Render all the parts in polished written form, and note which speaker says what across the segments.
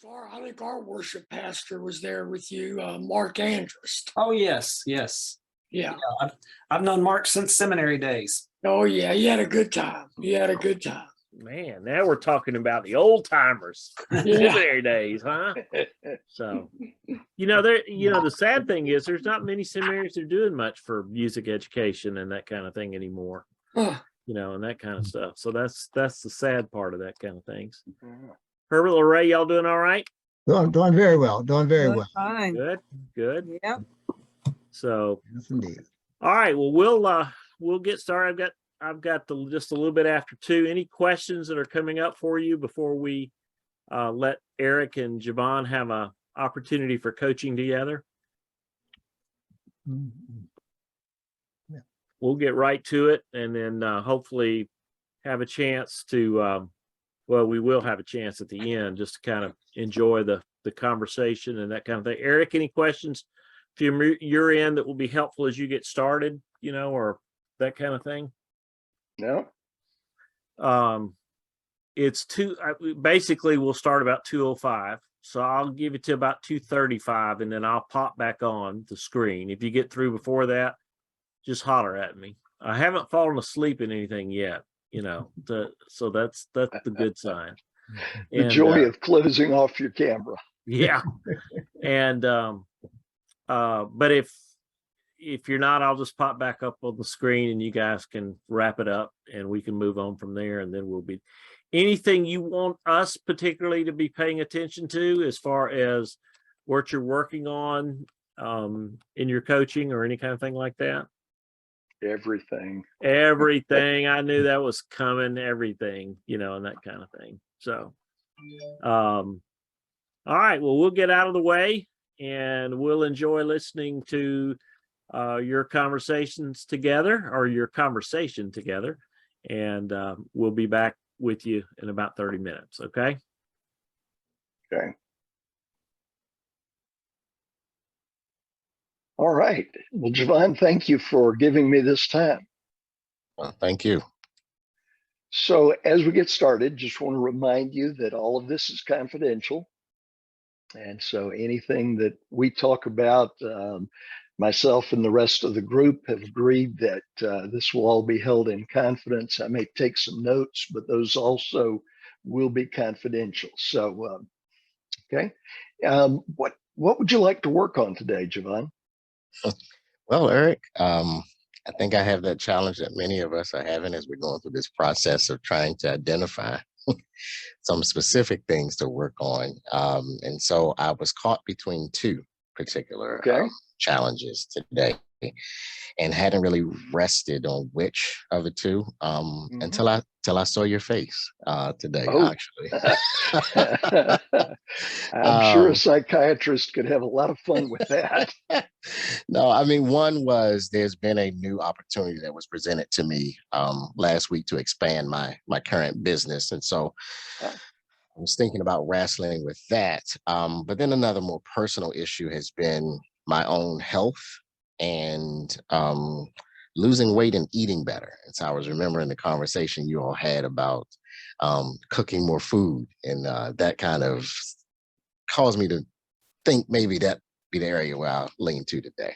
Speaker 1: I think our worship pastor was there with you, Mark Andrus.
Speaker 2: Oh, yes, yes.
Speaker 1: Yeah.
Speaker 2: I've known Mark since seminary days.
Speaker 1: Oh, yeah. He had a good time. He had a good time.
Speaker 3: Man, now we're talking about the old timers, seminary days, huh? So, the sad thing is there's not many seminaries that are doing much for music education and that kind of thing anymore.
Speaker 1: Huh.
Speaker 3: And that kind of stuff. So that's the sad part of that kind of things. Herbert, Lorray, y'all doing all right?
Speaker 4: Doing very well. Doing very well.
Speaker 5: Fine.
Speaker 3: Good.
Speaker 5: Yep.
Speaker 3: So,
Speaker 4: Yes, indeed.
Speaker 3: all right. Well, we'll get started. I've got just a little bit after 2. Any questions that are coming up for you before we let Eric and Javon have a opportunity for coaching together?
Speaker 4: Yeah.
Speaker 3: We'll get right to it, and then hopefully have a chance to. We will have a chance at the end just to kind of enjoy the conversation and that kind of thing. Eric, any questions from your end that will be helpful as you get started, or that kind of thing?
Speaker 6: No.
Speaker 3: It's basically we'll start about 2:05. So I'll give it to about 2:35 and then I'll pop back on the screen. If you get through before that, just holler at me. I haven't fallen asleep in anything yet, so that's the good sign.
Speaker 6: The joy of closing off your camera.
Speaker 3: Yeah. And but if you're not, I'll just pop back up on the screen and you guys can wrap it up and we can move on from there. And then we'll be anything you want us particularly to be paying attention to as far as what you're working on in your coaching or any kind of thing like that.
Speaker 6: Everything.
Speaker 3: I knew that was coming, everything, and that kind of thing. So, all right, well, we'll get out of the way and we'll enjoy listening to your conversations together or your conversation together. And we'll be back with you in about 30 minutes. Okay.
Speaker 6: Okay. All right. Well, Javon, thank you for giving me this time.
Speaker 7: Well, thank you.
Speaker 6: So as we get started, just want to remind you that all of this is confidential. And so anything that we talk about, myself and the rest of the group have agreed that this will all be held in confidence. I may take some notes, but those also will be confidential. So, okay. What would you like to work on today, Javon?
Speaker 7: Well, Eric, I think I have that challenge that many of us are having as we're going through this process of trying to identify some specific things to work on. And so I was caught between 2 particular challenges today and hadn't really rested on which of the 2 until I saw your face today, actually.
Speaker 6: I'm sure a psychiatrist could have a lot of fun with that.
Speaker 7: No, I mean, one was there's been a new opportunity that was presented to me last week to expand my current business. And so I was thinking about wrestling with that. But then another more personal issue has been my own health and losing weight and eating better. And so I was remembering the conversation you all had about cooking more food, and that kind of caused me to think maybe that be the area where I'll lean to today.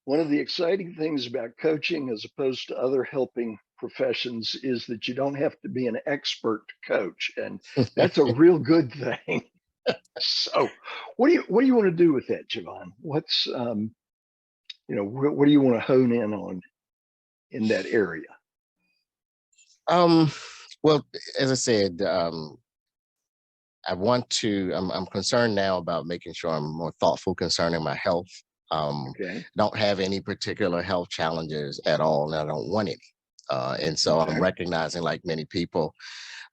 Speaker 6: One of the exciting things about coaching as opposed to other helping professions is that you don't have to be an expert to coach, and that's a real good thing. So what do you want to do with that, Javon? What's what do you want to hone in on in that area?
Speaker 7: Well, as I said, I'm concerned now about making sure I'm more thoughtful concerning my health. Don't have any particular health challenges at all, and I don't want any. And so I'm recognizing, like many people,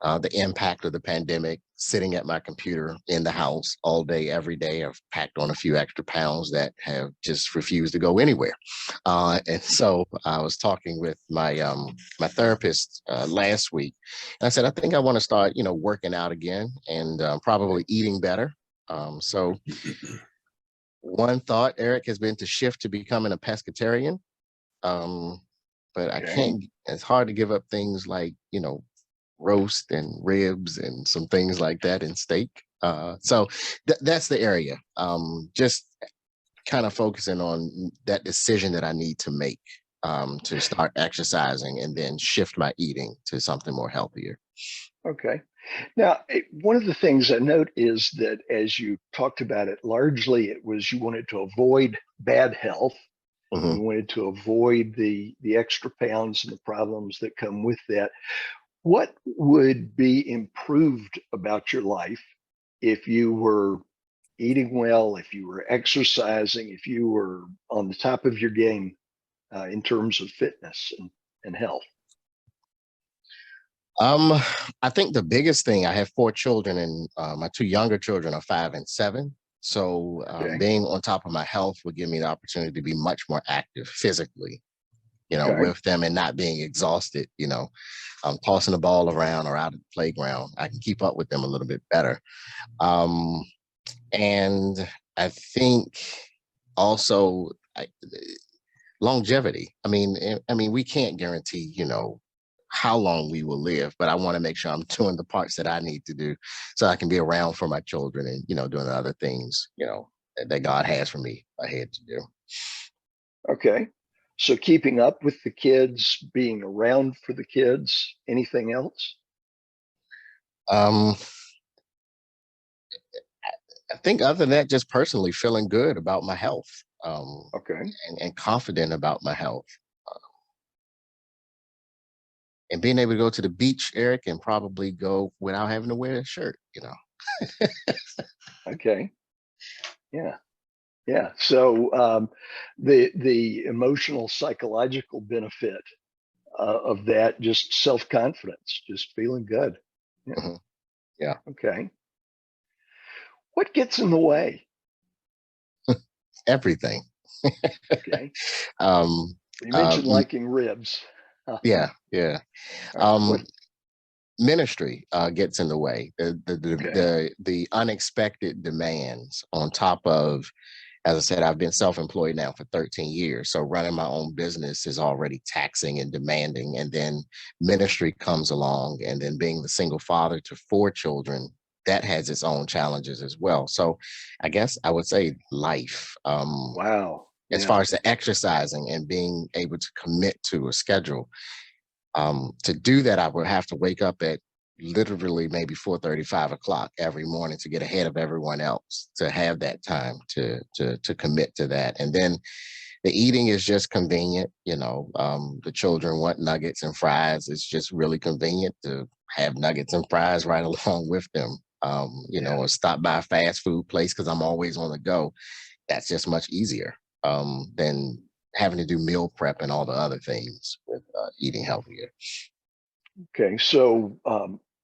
Speaker 7: the impact of the pandemic, sitting at my computer in the house all day, every day. I've packed on a few extra pounds that have just refused to go anywhere. And so I was talking with my my therapist last week, and I said, I think I want to start, working out again and probably eating better. So one thought, Eric, has been to shift to becoming a pescatarian. But I can't, it's hard to give up things like, roast and ribs and some things like that, and steak. So that's the area. Just kind of focusing on that decision that I need to make to start exercising and then shift my eating to something more healthier.
Speaker 6: Okay. Now, one of the things I note is that as you talked about it, largely it was you wanted to avoid bad health.
Speaker 7: Mhm.
Speaker 6: You wanted to avoid the extra pounds and the problems that come with that. What would be improved about your life if you were eating well, if you were exercising, if you were on the top of your game in terms of fitness and health?
Speaker 7: I think the biggest thing, I have 4 children, and my 2 younger children are 5 and 7. So
Speaker 6: Okay.
Speaker 7: being on top of my health would give me the opportunity to be much more active physically,
Speaker 6: Okay.
Speaker 7: with them and not being exhausted, tossing the ball around or out at the playground. I can keep up with them a little bit better. Um, and I think also longevity. I mean, we can't guarantee, how long we will live, but I want to make sure I'm doing the parts that I need to do so I can be around for my children and, doing the other things, that God has for me ahead to do.
Speaker 6: Okay. So keeping up with the kids, being around for the kids, anything else?
Speaker 7: Um, I think other than that, just personally feeling good about my health,
Speaker 6: Okay.
Speaker 7: and confident about my health. And being able to go to the beach, Eric, and probably go without having to wear a shirt.
Speaker 6: Okay. Yeah. Yeah. So the emotional, psychological benefit of that, just self-confidence, just feeling good. Yeah.
Speaker 7: Mhm. Yeah.
Speaker 6: Okay. What gets in the way?
Speaker 7: Everything.
Speaker 6: Okay.
Speaker 7: Um,
Speaker 6: You
Speaker 7: uh,
Speaker 6: mentioned liking ribs. All
Speaker 7: yeah, yeah.
Speaker 6: right.
Speaker 7: Um, Ministry gets in the way.
Speaker 6: Okay.
Speaker 7: The unexpected demands on top of, as I said, I've been self-employed now for 13 years. So running my own business is already taxing and demanding. And then ministry comes along, and then being the single father to 4 children, that has its own challenges as well. So I guess I would say life.
Speaker 6: Wow.
Speaker 7: As
Speaker 6: Yeah.
Speaker 7: far as the exercising and being able to commit to a schedule. To do that, I would have to wake up at literally maybe 4:30, 5 o'clock every morning to get ahead of everyone else, to have that time to commit to that. And then the eating is just convenient. The children want nuggets and fries. It's just really convenient to have nuggets and fries right along with them.
Speaker 6: Yeah.
Speaker 7: Or stop by a fast food place because I'm always on the go. That's just much easier than having to do meal prep and all the other things with eating healthier.
Speaker 6: Okay. So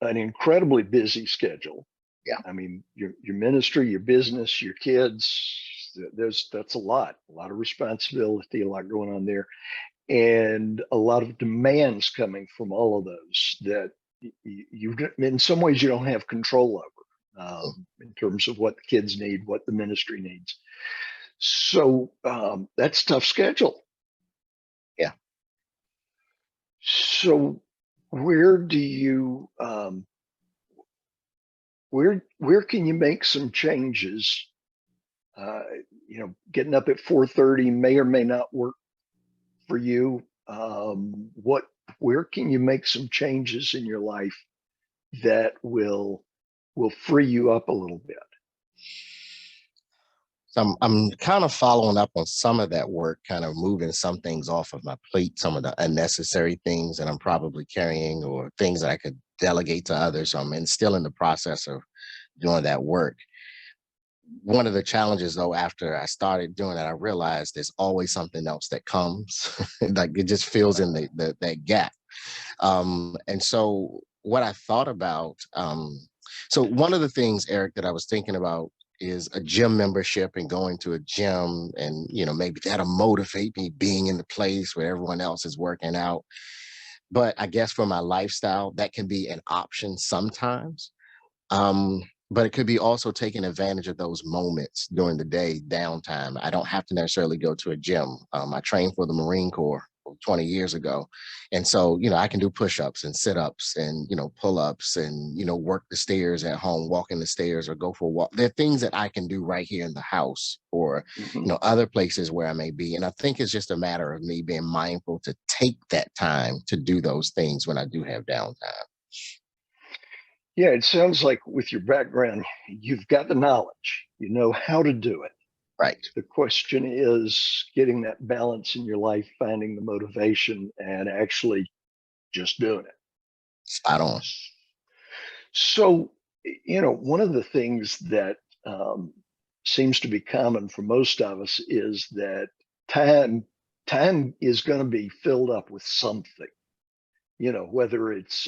Speaker 6: an incredibly busy schedule.
Speaker 7: Yeah.
Speaker 6: I mean, your ministry, your business, your kids, that's a lot of responsibility, a lot going on there, and a lot of demands coming from all of those that you in some ways you don't have control over in terms of what the kids need, what the ministry needs. So that's tough schedule.
Speaker 7: Yeah.
Speaker 6: So where do you where can you make some changes? Getting up at 4:30 may or may not work for you. Where can you make some changes in your life that will free you up a little bit?
Speaker 7: So I'm kind of following up on some of that work, kind of moving some things off of my plate, some of the unnecessary things that I'm probably carrying or things that I could delegate to others. So I'm still in the process of doing that work. One of the challenges, though, after I started doing that, I realized there's always something else that comes, like it just fills in that gap. And so what I thought about, so one of the things, Eric, that I was thinking about is a gym membership and going to a gym, and maybe that'll motivate me being in the place where everyone else is working out. But I guess for my lifestyle, that can be an option sometimes. But it could be also taking advantage of those moments during the day, downtime. I don't have to necessarily go to a gym. I trained for the Marine Corps for 20 years ago. And so, I can do push-ups and sit-ups and, pull-ups and, work the stairs at home, walking the stairs or go for a walk. There are things that I can do right here in the house or,
Speaker 6: Mhm.
Speaker 7: other places where I may be. And I think it's just a matter of me being mindful to take that time to do those things when I do have downtime.
Speaker 6: Yeah, it sounds like with your background, you've got the knowledge, you know how to do it.
Speaker 7: Right.
Speaker 6: The question is getting that balance in your life, finding the motivation, and actually just doing it.
Speaker 7: Spot on.
Speaker 6: So, one of the things that seems to be common for most of us is that time is going to be filled up with something. Whether it's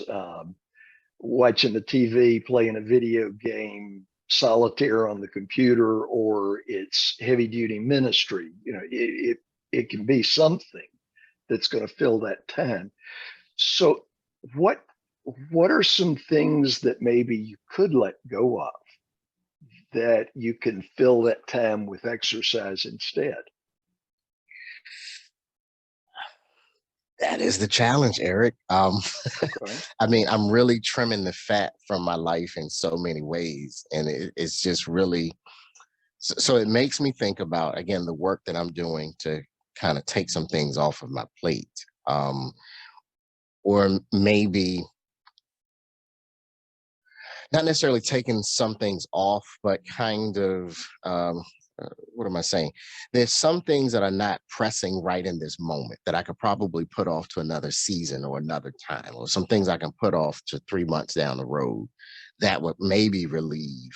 Speaker 6: watching the TV, playing a video game, solitaire on the computer, or it's heavy duty ministry. It can be something that's going to fill that time. So what are some things that maybe you could let go of that you can fill that time with exercise instead?
Speaker 7: That is the challenge, Eric.
Speaker 6: Okay.
Speaker 7: I mean, I'm really trimming the fat from my life in so many ways. And it's just really, so it makes me think about, again, the work that I'm doing to kind of take some things off of my plate. Or maybe not necessarily taking some things off, but kind of, what am I saying? There's some things that are not pressing right in this moment that I could probably put off to another season or another time, or some things I can put off to 3 months down the road that would maybe relieve,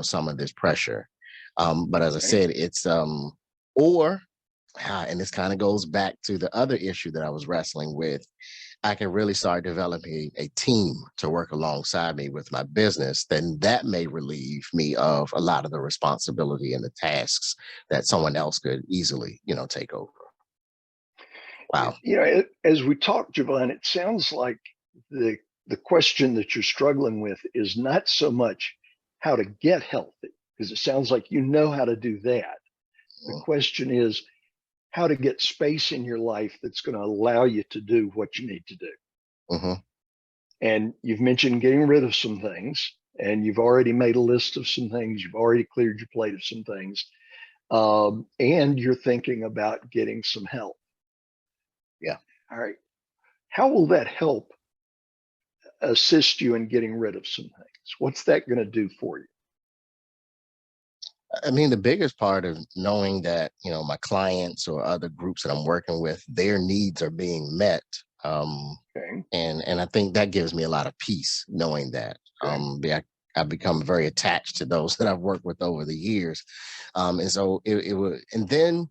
Speaker 7: some of this pressure. But as I
Speaker 6: Okay.
Speaker 7: said, it's, and this kind of goes back to the other issue that I was wrestling with. I can really start developing a team to work alongside me with my business, then that may relieve me of a lot of the responsibility and the tasks that someone else could easily, take over. Wow.
Speaker 6: As we talk, Javon, it sounds like the question that you're struggling with is not so much how to get healthy, because it sounds like you know how to do that. The question is how to get space in your life that's going to allow you to do what you need to do.
Speaker 7: Mm-hmm.
Speaker 6: And you've mentioned getting rid of some things, and you've already made a list of some things. You've already cleared your plate of some things. And you're thinking about getting some help.
Speaker 7: Yeah.
Speaker 6: All right. How will that help assist you in getting rid of some things? What's that going to do for you?
Speaker 7: I mean, the biggest part of knowing that, my clients or other groups that I'm working with, their needs are being met.
Speaker 6: Okay.
Speaker 7: And I think that gives me a lot of peace knowing that.
Speaker 6: Okay.
Speaker 7: I've become very attached to those that I've worked with over the years. And so it would, and then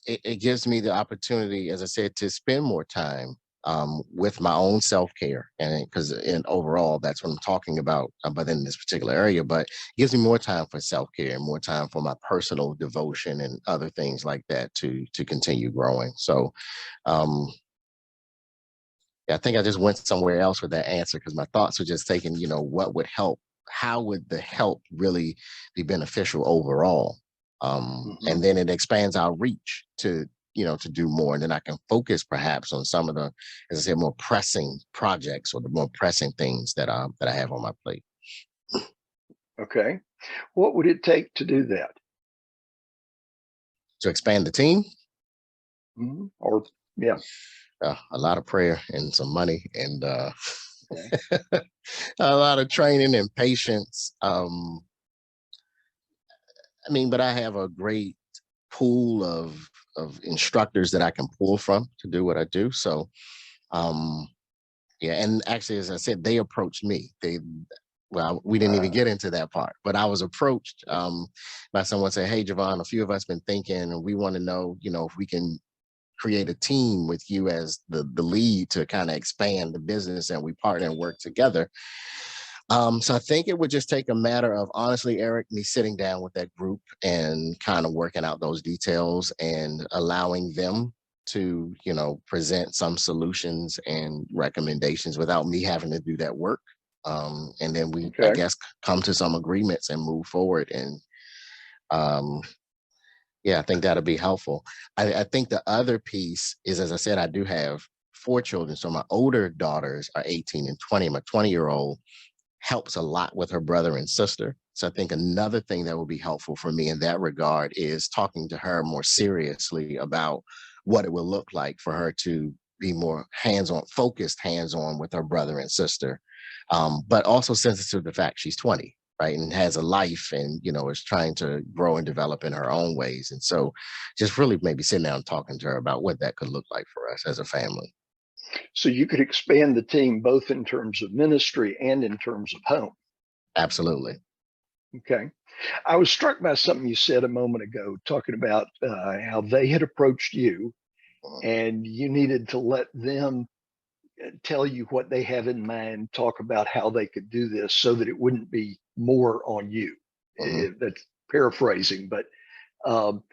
Speaker 7: it gives me the opportunity, as I said, to spend more time with my own self-care, and because in overall that's what I'm talking about, but in this particular area, but it gives me more time for self-care and more time for my personal devotion and other things like that to continue growing. So yeah, I think I just went somewhere else with that answer because my thoughts were just taking, what would help, how would the help really be beneficial overall? And then it expands our reach to, to do more. And then I can focus perhaps on some of the, as I said, more pressing projects or the more pressing things that I have on my plate.
Speaker 6: Okay. What would it take to do that?
Speaker 7: To expand the team?
Speaker 6: Or, yeah.
Speaker 7: A lot of prayer and some money and
Speaker 6: Okay.
Speaker 7: a lot of training and patience. I mean, but I have a great pool of instructors that I can pull from to do what I do. So, yeah, and actually, as I said, they approached me. Well, we didn't even get into that part, but I was approached by someone saying, "Hey, Javon, a few of us been thinking, and we want to know, if we can create a team with you as the lead to kind of expand the business, and we partner and work together." So I think it would just take a matter of, honestly, Eric, me sitting down with that group and kind of working out those details and allowing them to, present some solutions and recommendations without me having to do that work. And then we, I guess, come to some agreements and move forward. And Yeah, I think that'll be helpful. I think the other piece is, as I said, I do have 4 children. So my older daughters are 18 and 20. My 20-year-old helps a lot with her brother and sister. So I think another thing that will be helpful for me in that regard is talking to her more seriously about what it will look like for her to be more hands-on, focused hands-on with her brother and sister. But also sensitive to the fact she's 20, right? And has a life and, is trying to grow and develop in her own ways. And so just really maybe sitting down and talking to her about what that could look like for us as a family.
Speaker 6: So you could expand the team both in terms of ministry and in terms of home.
Speaker 7: Absolutely.
Speaker 6: Okay. I was struck by something you said a moment ago, talking about how they had approached you and you needed to let them tell you what they have in mind, talk about how they could do this so that it wouldn't be more on you. That's paraphrasing, but um,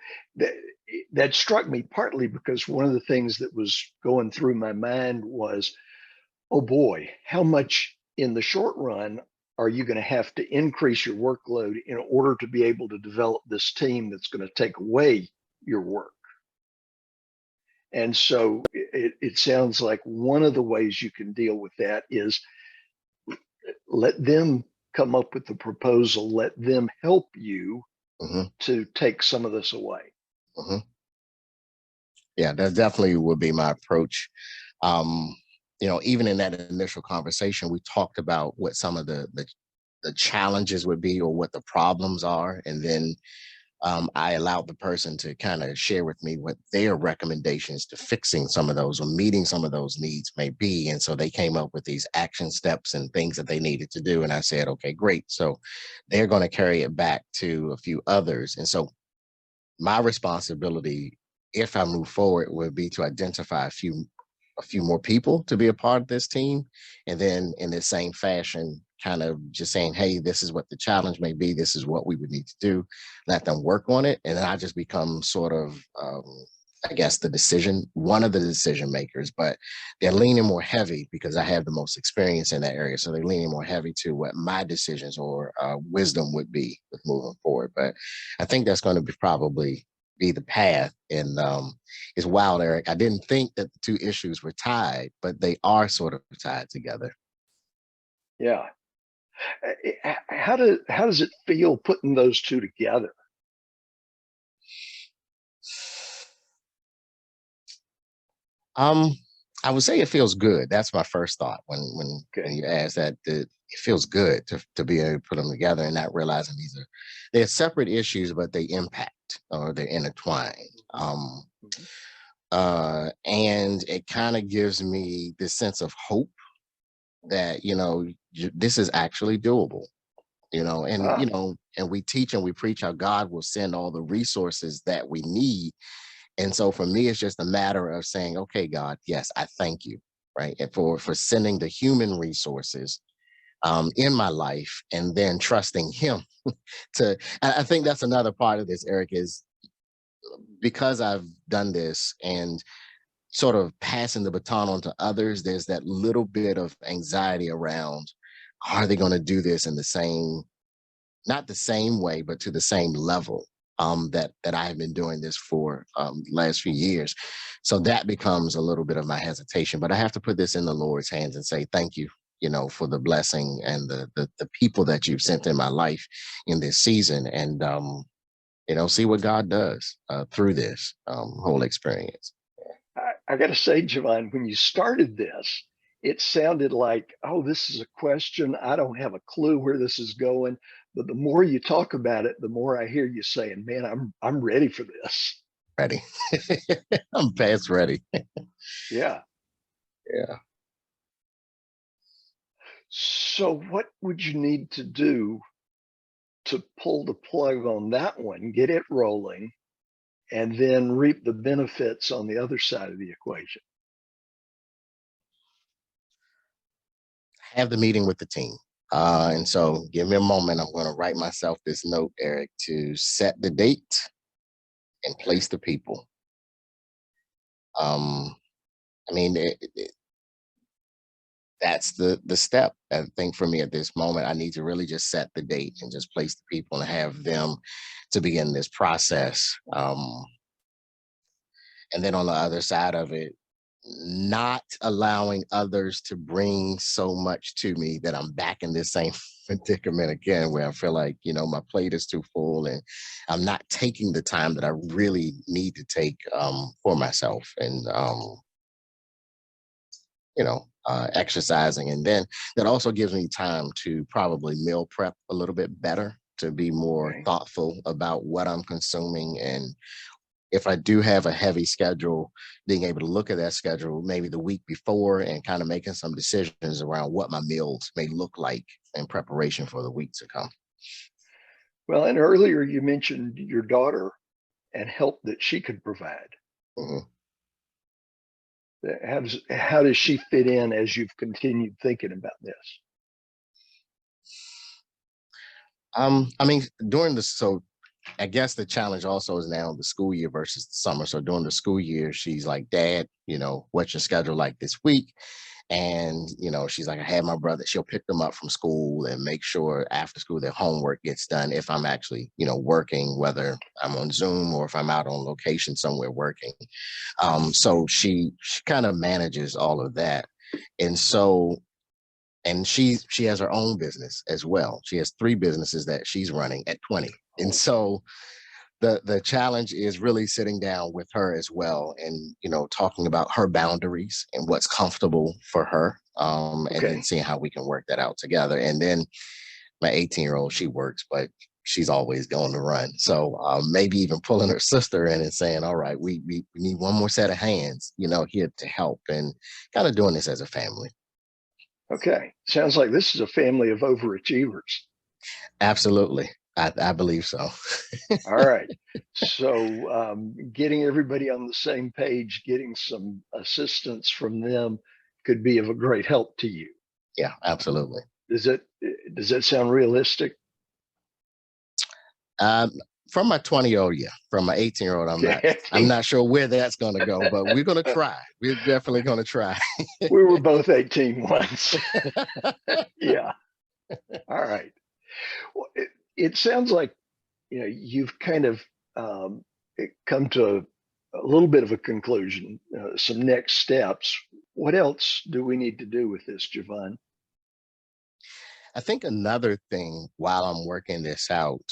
Speaker 6: that struck me partly because one of the things that was going through my mind was, oh boy, how much in the short run are you going to have to increase your workload in order to be able to develop this team that's going to take away your work? And so it sounds like one of the ways you can deal with that is let them come up with the proposal, let them help you to take some of this away.
Speaker 7: Yeah, that definitely would be my approach. Even in that initial conversation, we talked about what some of the challenges would be or what the problems are. And then I allowed the person to kind of share with me what their recommendations to fixing some of those or meeting some of those needs may be. And so they came up with these action steps and things that they needed to do. And I said, okay, great. So they're going to carry it back to a few others. And so my responsibility, if I move forward, would be to identify a few more people to be a part of this team. And then in the same fashion, kind of just saying, hey, this is what the challenge may be. This is what we would need to do. Let them work on it. And then I just become sort of, I guess, one of the decision makers, but they're leaning more heavy because I have the most experience in that area. So they're leaning more heavy to what my decisions or wisdom would be with moving forward. But I think that's going to probably be the path. And it's wild, Eric. I didn't think that the two issues were tied, but they are sort of tied together.
Speaker 6: Yeah. How does it feel putting those two together?
Speaker 7: I would say it feels good. That's my first thought when you ask that. It feels good to be able to put them together and not realizing they're separate issues, but they impact or they're intertwined. And it kind of gives me this sense of hope that this is actually doable. And we teach and we preach how God will send all the resources that we need. And so for me, it's just a matter of saying, okay, God, yes, I thank you, right? And for sending the human resources in my life and then trusting him I think that's another part of this, Eric, is because I've done this and sort of passing the baton on to others, there's that little bit of anxiety around, are they going to do this in the same, not the same way, but to the same level that I have been doing this for the last few years. So that becomes a little bit of my hesitation, but I have to put this in the Lord's hands and say, thank you, for the blessing and the people that you've sent in my life in this season. And, see what God does through this whole experience.
Speaker 6: I got to say, Javon, when you started this, it sounded like, oh, this is a question. I don't have a clue where this is going. But the more you talk about it, the more I hear you saying, man, I'm ready for this.
Speaker 7: Ready. I'm past ready.
Speaker 6: Yeah.
Speaker 7: Yeah.
Speaker 6: So what would you need to do to pull the plug on that one, get it rolling, and then reap the benefits on the other side of the equation?
Speaker 7: Have the meeting with the team. And so give me a moment. I'm going to write myself this note, Eric, to set the date and place the people. I mean, that's the step. I think for me at this moment, I need to really just set the date and just place the people and have them to begin this process. And then on the other side of it, not allowing others to bring so much to me that I'm back in this same predicament again, where I feel like, my plate is too full and I'm not taking the time that I really need to take for myself and, exercising. And then that also gives me time to probably meal prep a little bit better, to be more
Speaker 6: Okay.
Speaker 7: thoughtful about what I'm consuming. And if I do have a heavy schedule, being able to look at that schedule maybe the week before and kind of making some decisions around what my meals may look like in preparation for the week to come.
Speaker 6: Well, and earlier you mentioned your daughter and help that she could provide.
Speaker 7: Mhm.
Speaker 6: How does she fit in as you've continued thinking about this?
Speaker 7: I mean, so I guess the challenge also is now the school year versus the summer. So during the school year, she's like, Dad, what's your schedule like this week? And, she's like, I had my brother, she'll pick them up from school and make sure after school their homework gets done if I'm actually, working, whether I'm on Zoom or if I'm out on location somewhere working. So she kind of manages all of that. And so, and she has her own business as well. She has 3 businesses that she's running at 20. And so the challenge is really sitting down with her as well and talking about her boundaries and what's comfortable for her, and then
Speaker 6: Okay.
Speaker 7: seeing how we can work that out together. And then my 18-year-old, she works, but she's always going to run. So maybe even pulling her sister in and saying, all right, we need one more set of hands, here to help, and kind of doing this as a family.
Speaker 6: Okay. Sounds like this is a family of overachievers.
Speaker 7: Absolutely. I believe so.
Speaker 6: All right. So getting everybody on the same page, getting some assistance from them could be of a great help to you.
Speaker 7: Yeah, absolutely.
Speaker 6: Does that sound realistic?
Speaker 7: Um, from my 20-year-old, yeah. From my 18-year-old, I'm not sure where that's going to go, but we're going to try. We're definitely going to try.
Speaker 6: We were both 18 once. Yeah. All right. Well, it sounds like you've kind of come to a little bit of a conclusion, some next steps. What else do we need to do with this, Javon?
Speaker 7: I think another thing while I'm working this out,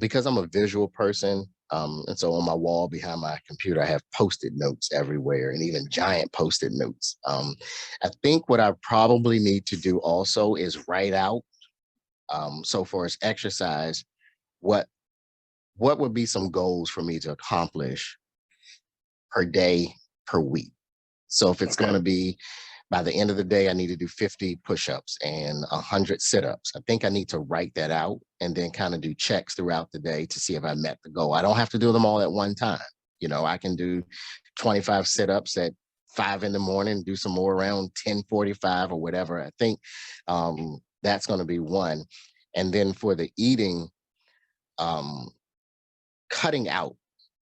Speaker 7: because I'm a visual person, and so on my wall behind my computer, I have Post-it notes everywhere and even giant Post-it notes. I think what I probably need to do also is write out, so far as exercise, what would be some goals for me to accomplish per day, per week. So if it's
Speaker 6: Okay.
Speaker 7: going to be by the end of the day, I need to do 50 push-ups and 100 sit-ups. I think I need to write that out and then kind of do checks throughout the day to see if I met the goal. I don't have to do them all at one time. I can do 25 sit-ups at 5 in the morning, do some more around 10:45 or whatever. I think that's going to be one. And then for the eating, um, cutting out,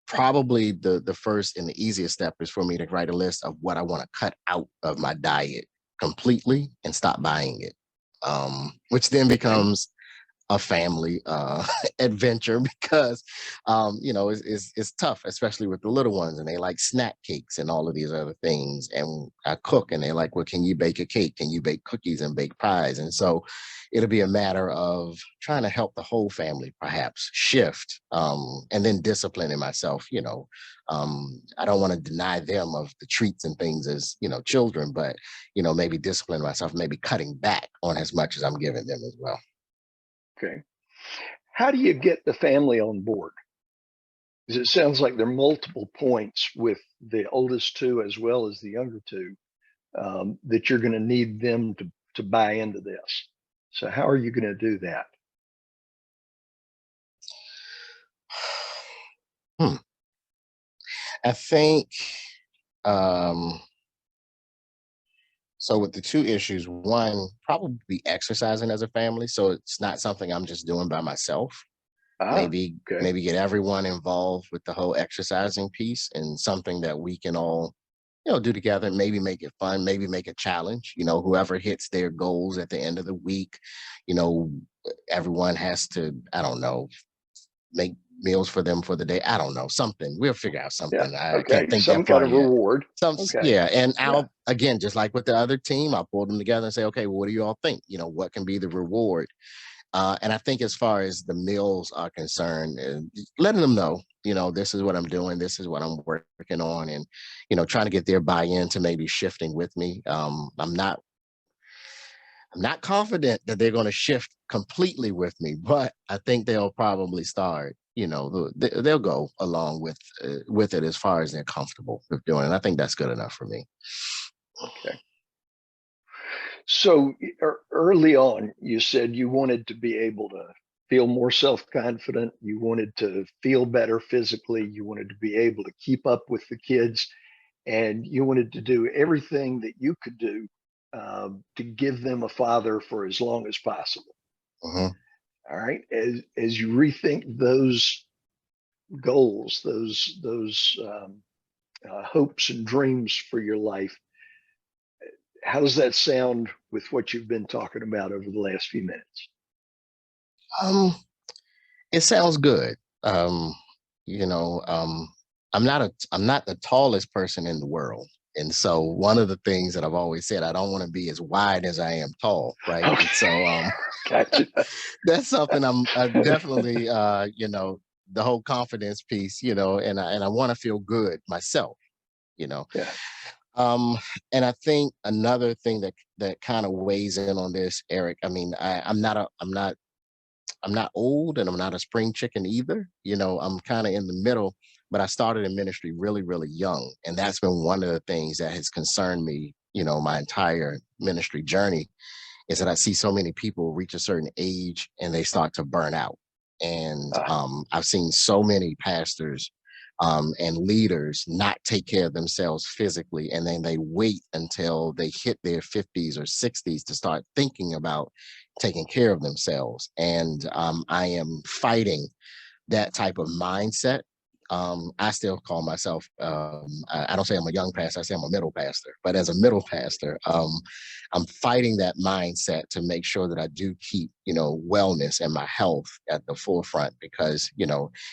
Speaker 7: probably the first and the easiest step is for me to write a list of what I want to cut out of my diet completely and stop buying it, which then becomes a family adventure because it's tough, especially with the little ones, and they like snack cakes and all of these other things. And I cook and they're like, well, can you bake a cake? Can you bake cookies and bake pies? And so it'll be a matter of trying to help the whole family perhaps shift, and then disciplining myself. I don't want to deny them of the treats and things as children, but maybe discipline myself, maybe cutting back on as much as I'm giving them as well.
Speaker 6: Okay. How do you get the family on board? Because it sounds like there are multiple points with the oldest 2 as well as the younger 2, that you're going to need them to buy into this. So how are you going to do that?
Speaker 7: I think so with the 2 issues, one, probably exercising as a family. So it's not something I'm just doing by myself. Maybe
Speaker 6: Okay.
Speaker 7: get everyone involved with the whole exercising piece and something that we can all do together, and maybe make it fun, maybe make a challenge. Whoever hits their goals at the end of the week, you know, everyone has to, I don't know, make meals for them for the day. I don't know, something. We'll figure out
Speaker 6: Yeah.
Speaker 7: something. I can't
Speaker 6: Okay.
Speaker 7: think
Speaker 6: Some
Speaker 7: that
Speaker 6: kind
Speaker 7: far
Speaker 6: of
Speaker 7: yet.
Speaker 6: reward.
Speaker 7: Some,
Speaker 6: Okay.
Speaker 7: yeah, and
Speaker 6: Yeah.
Speaker 7: I'll, again, just like with the other team, I'll pull them together and say, okay, well, what do you all think? What can be the reward? And I think as far as the meals are concerned, letting them know, this is what I'm doing, this is what I'm working on, and trying to get their buy-in to maybe shifting with me. I'm not confident that they're going to shift completely with me, but I think they'll probably start. They'll go along with it as far as they're comfortable with doing it. I think that's good enough for me.
Speaker 6: Okay. So early on, you said you wanted to be able to feel more self-confident. You wanted to feel better physically. You wanted to be able to keep up with the kids, and you wanted to do everything that you could do to give them a father for as long as possible.
Speaker 7: Mhm.
Speaker 6: All right. As you rethink those goals, those hopes and dreams for your life, how does that sound with what you've been talking about over the last few minutes?
Speaker 7: Um, it sounds good. Um, you know, um, I'm not the tallest person in the world. And so one of the things that I've always said, I don't want to be as wide as I am tall, right?
Speaker 6: Okay.
Speaker 7: And so
Speaker 6: Gotcha.
Speaker 7: that's something I'm definitely the whole confidence piece, and I want to feel good myself, you know.
Speaker 6: Yeah.
Speaker 7: Um, and I think another thing that kind of weighs in on this, Eric. I mean, I'm not old and I'm not a spring chicken either. I'm kind of in the middle, but I started in ministry really, really young. And that's been one of the things that has concerned me, my entire ministry journey, is that I see so many people reach a certain age and they start to burn out. And
Speaker 6: Uh,
Speaker 7: I've seen so many pastors and leaders not take care of themselves physically, and then they wait until they hit their 50s or 60s to start thinking about taking care of themselves. And I am fighting that type of mindset. I still call myself, I don't say I'm a young pastor, I say I'm a middle pastor. But as a middle pastor, I'm fighting that mindset to make sure that I do keep, wellness and my health at the forefront. Because,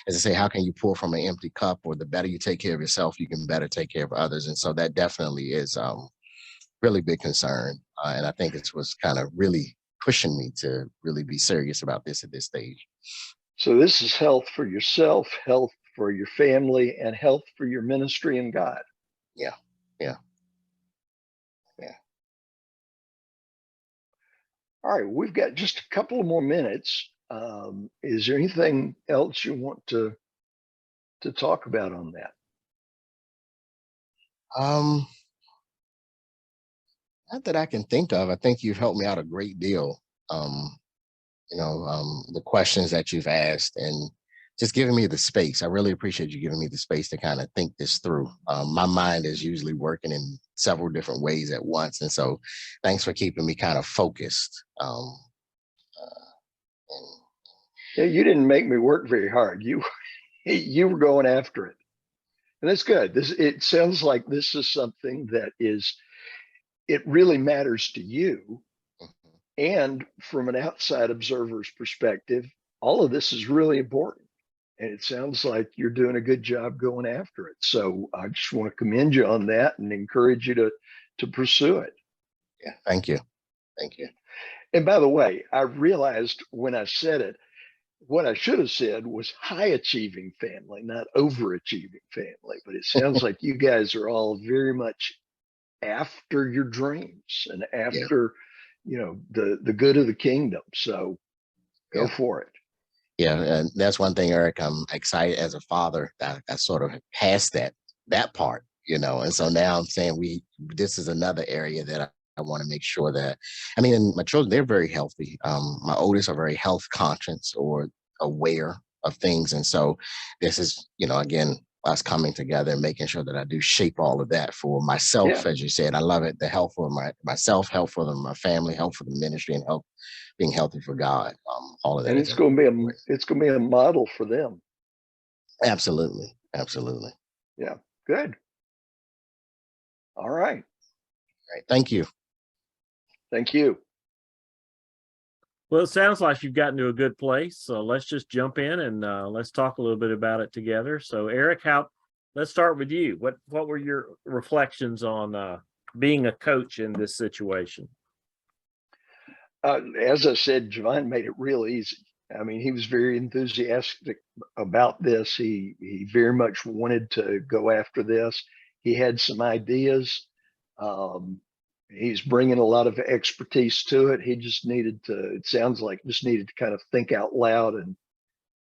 Speaker 7: as I say, how can you pour from an empty cup? Or the better you take care of yourself, you can better take care of others. And so that definitely is really big concern. And I think it's what's kind of really pushing me to really be serious about this at this stage.
Speaker 6: so this is health for yourself, health for your family, and health for your ministry and God.
Speaker 7: Yeah. Yeah. Yeah.
Speaker 6: All right, we've got just a couple of more minutes. Is there anything else you want to talk about on that?
Speaker 7: Um, Not that I can think of. I think you've helped me out a great deal. Um, the questions that you've asked and just giving me the space. I really appreciate you giving me the space to kind of think this through. My mind is usually working in several different ways at once. And so thanks for keeping me kind of focused. And
Speaker 6: Yeah, you didn't make me work very hard. You were going after it, and that's good. It sounds like this is something that it really matters to you.
Speaker 7: mhm.
Speaker 6: And from an outside observer's perspective, all of this is really important. And it sounds like you're doing a good job going after it. So I just want to commend you on that and encourage you to pursue it.
Speaker 7: Yeah, thank you. Thank you.
Speaker 6: And by the way, I realized when I said it, what I should have said was high achieving family, not overachieving family. But it sounds like you guys are all very much after your dreams and
Speaker 7: Yeah,
Speaker 6: after, the good of the kingdom. So go
Speaker 7: yeah.
Speaker 6: for it.
Speaker 7: Yeah, and that's one thing, Eric. I'm excited as a father that I sort of passed that part, and so now I'm saying this is another area that I want to make sure that, I mean, and my children, they're very healthy. My oldest are very health conscious or aware of things, and so this is, again, us coming together and making sure that I do shape all of that for
Speaker 6: Yeah.
Speaker 7: myself, as you said. I love it. The health for myself, health for my family, health for the ministry, and health being healthy for God. All of that
Speaker 6: And
Speaker 7: is
Speaker 6: it's going to be
Speaker 7: important.
Speaker 6: it's going to be a model for them.
Speaker 7: Absolutely. Absolutely.
Speaker 6: Yeah. Good. All right.
Speaker 7: All right, thank you.
Speaker 6: Thank you.
Speaker 3: Well, it sounds like you've gotten to a good place. So let's just jump in and let's talk a little bit about it together. So Eric, let's start with you. What were your reflections on being a coach in this situation?
Speaker 6: As I said, Javon made it real easy. I mean, he was very enthusiastic about this. He very much wanted to go after this. He had some ideas. He's bringing a lot of expertise to it. He just needed to, it sounds like just needed to kind of think out loud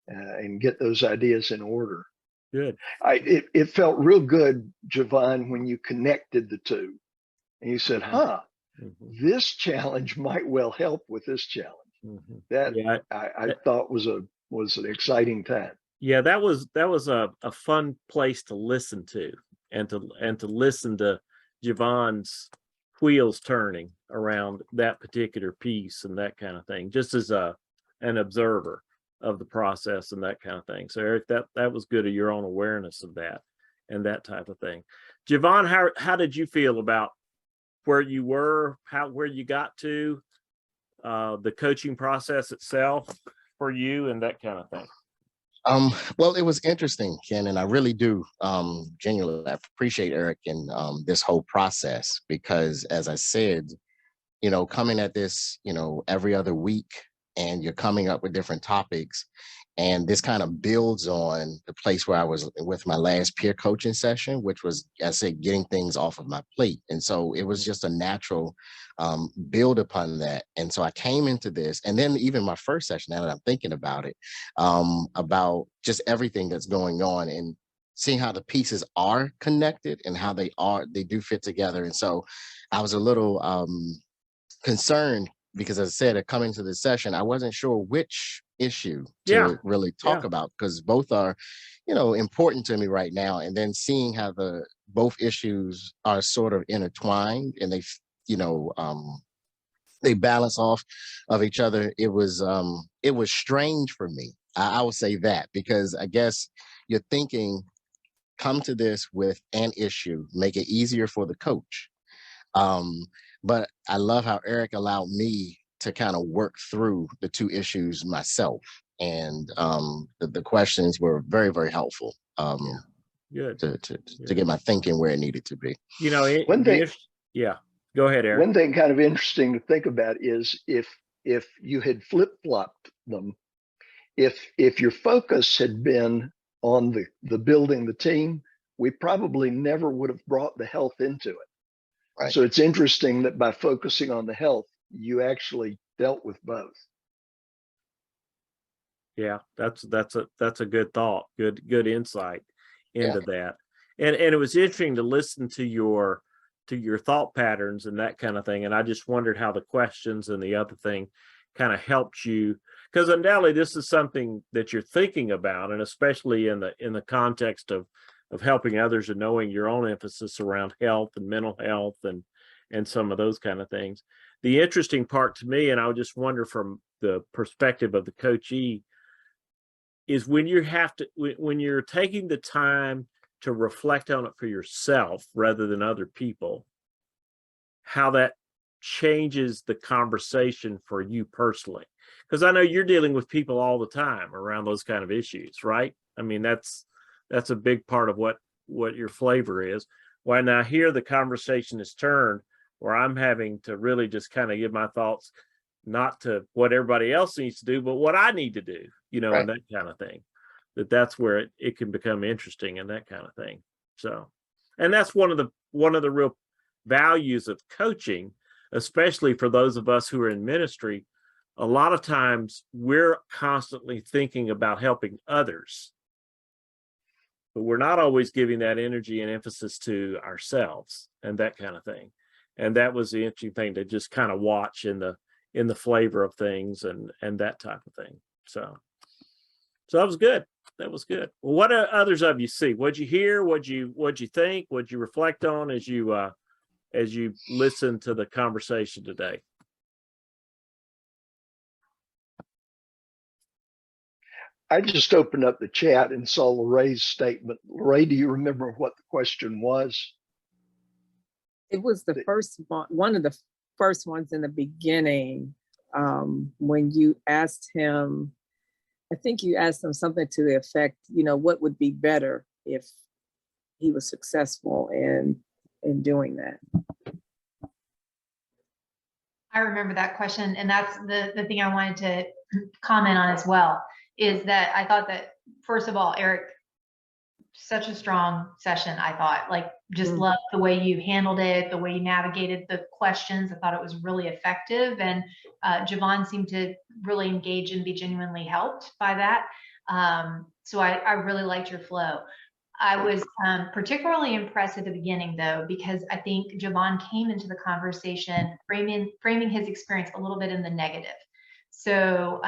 Speaker 6: and get those ideas in order.
Speaker 3: Good.
Speaker 6: It felt real good, Javon, when you connected the two and you said, huh, this challenge might well help with this challenge. That
Speaker 3: Yeah,
Speaker 6: I thought was an exciting time.
Speaker 3: yeah, that was a fun place to listen to and to listen to Javon's wheels turning around that particular piece and that kind of thing, just as an observer of the process and that kind of thing. So Eric, that was good of your own awareness of that and that type of thing. Javon, how did you feel about where you were, where you got to, the coaching process itself for you and that kind of thing?
Speaker 7: Well, it was interesting, Ken, and I really do genuinely appreciate Eric and this whole process because, as I said, coming at this, every other week, and you're coming up with different topics, and this kind of builds on the place where I was with my last peer coaching session, which was, as I said, getting things off of my plate. And so it was just a natural build upon that. And so I came into this, and then even my first session, now that I'm thinking about it, about just everything that's going on and seeing how the pieces are connected and how they do fit together. And so I was a little concerned because, as I said, coming to this session, I wasn't sure which issue to really talk about because both are, important to me right now. And then seeing how both issues are sort of intertwined and they balance off of each other. It was strange for me. I would say that because I guess you're thinking, come to this with an issue, make it easier for the coach. But I love how Eric allowed me to kind of work through the two issues myself. And the questions were very, very helpful
Speaker 3: Good.
Speaker 7: to get my thinking where it needed to be.
Speaker 6: One thing,
Speaker 3: go ahead, Eric.
Speaker 6: One thing kind of interesting to think about is if you had flip-flopped them, if your focus had been on the building the team, we probably never would have brought the health into it. Right. So it's interesting that by focusing on the health, you actually dealt with both.
Speaker 3: Yeah, that's a good thought. Good insight into that. And it was interesting to listen to your thought patterns and that kind of thing. And I just wondered how the questions and the other thing kind of helped you, because undoubtedly this is something that you're thinking about, and especially in the context of helping others and knowing your own emphasis around health and mental health and some of those kind of things. The interesting part to me, and I would just wonder from the perspective of the coachee, is when you're taking the time to reflect on it for yourself rather than other people, how that changes the conversation for you personally. Because I know you're dealing with people all the time around those kind of issues, right? I mean, that's a big part of what your flavor is. Well, now here the conversation is turned where I'm having to really just kind of give my thoughts, not to what everybody else needs to do, but what I need to do, right. And that kind of thing. That's where it can become interesting and that kind of thing. So, and that's one of the real values of coaching, especially for those of us who are in ministry. A lot of times we're constantly thinking about helping others, but we're not always giving that energy and emphasis to ourselves and that kind of thing. And that was the interesting thing to just kind of watch in the flavor of things and that type of thing. So that was good. That was good. Well, what others of you see? What'd you hear? What'd you think? What'd you reflect on as you listen to the conversation today?
Speaker 6: I just opened up the chat and saw Lorraine's statement. Lorraine, do you remember what the question was?
Speaker 5: It was the first one of the first ones in the beginning, when you asked him, I think you asked him something to the effect, what would be better if he was successful in doing that.
Speaker 8: I remember that question, and that's the thing I wanted to comment on as well, is that I thought that, first of all, Eric, such a strong session. I thought, like, just loved the way you handled it, the way you navigated the questions. I thought it was really effective, and Javon seemed to really engage and be genuinely helped by that. So I really liked your flow. I was particularly impressed at the beginning, though, because I think Javon came into the conversation framing his experience a little bit in the negative. So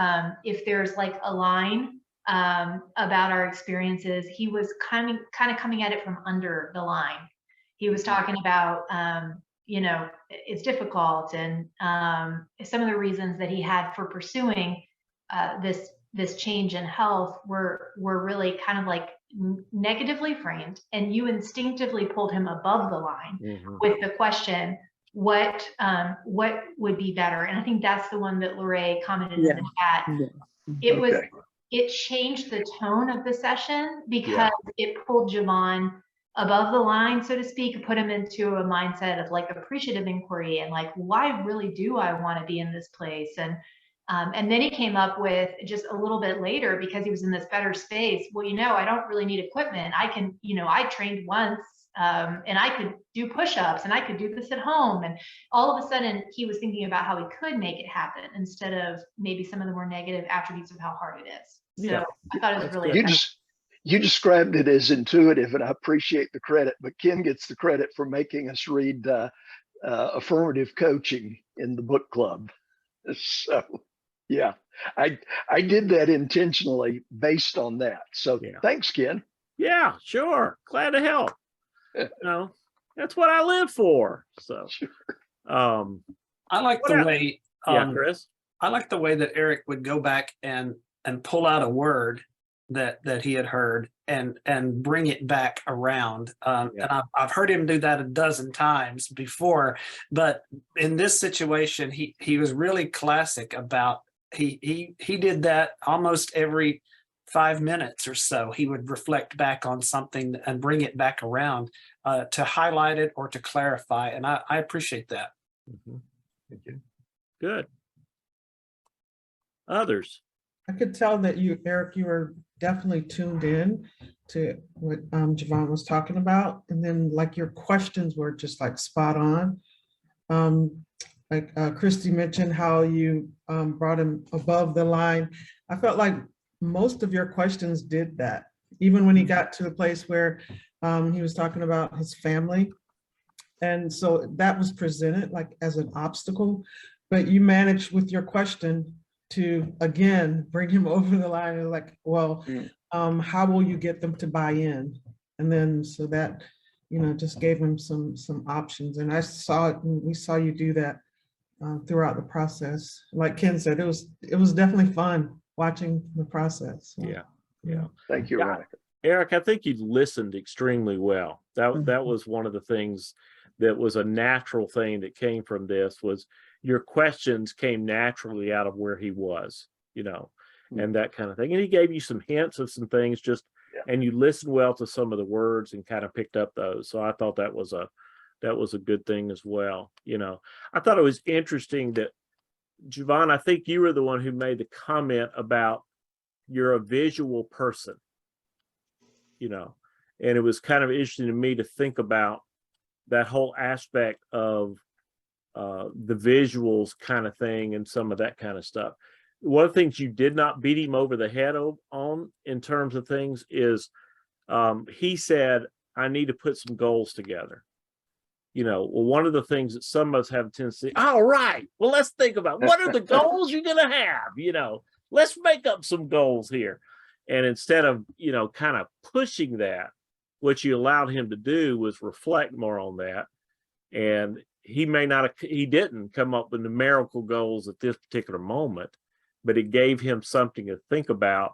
Speaker 8: if there's like a line about our experiences, he was kind of coming at it from under the line. He was talking about, it's difficult, and some of the reasons that he had for pursuing this change in health were really kind of like negatively framed, and you instinctively pulled him above the line with the question, what would be better? And I think that's the one that Lorraine commented in the chat. It changed the tone of the session because it pulled Javon above the line, so to speak, put him into a mindset of like appreciative inquiry and like, why really do I want to be in this place? And then he came up with, just a little bit later, because he was in this better space, well, I don't really need equipment. I can, I trained once, and I could do push-ups, and I could do this at home. And all of a sudden he was thinking about how he could make it happen instead of maybe some of the more negative attributes of how hard it is. So I thought it was really effective.
Speaker 6: You described it as intuitive, and I appreciate the credit, but Ken gets the credit for making us read affirmative coaching in the book club. So yeah, I did that intentionally based on that. So thanks, Ken.
Speaker 3: Yeah, sure. Glad to help. That's what I live for. So
Speaker 2: I like the way
Speaker 3: Chris.
Speaker 2: I like the way that Eric would go back and pull out a word that he had heard and bring it back around. And I've heard him do that a dozen times before, but in this situation, he was really classic about he did that almost every 5 minutes or so. He would reflect back on something and bring it back around to highlight it or to clarify. And I appreciate that.
Speaker 3: Thank you. Good. Others.
Speaker 9: I could tell that Eric, you were definitely tuned in to what Javon was talking about. And then like your questions were just like spot on. Like Christy mentioned how you brought him above the line. I felt like most of your questions did that. Even when he got to the place where he was talking about his family. And so that was presented like as an obstacle, but you managed with your question to, again, bring him over the line and like, well, how will you get them to buy in? And then so that, just gave him some options. And I saw it, and we saw you do that throughout the process. Like Ken said, it was definitely fun watching the process. So,
Speaker 3: yeah.
Speaker 6: Thank you, Veronica.
Speaker 3: Eric, I think you listened extremely well. That was one of the things that was a natural thing that came from this, was your questions came naturally out of where he was, and that kind of thing. And he gave you some hints of some things and you listened well to some of the words and kind of picked up those. So I thought that was a good thing as well. I thought it was interesting that, Javon, I think you were the one who made the comment about you're a visual person, and it was kind of interesting to me to think about that whole aspect of the visuals kind of thing and some of that kind of stuff. One of the things you did not beat him over the head on in terms of things is he said, I need to put some goals together. Well, one of the things that some of us have a tendency, all right, well, let's think about what are the goals you're going to have, let's make up some goals here. And instead of, kind of pushing that, what you allowed him to do was reflect more on that. And he didn't come up with numerical goals at this particular moment, but it gave him something to think about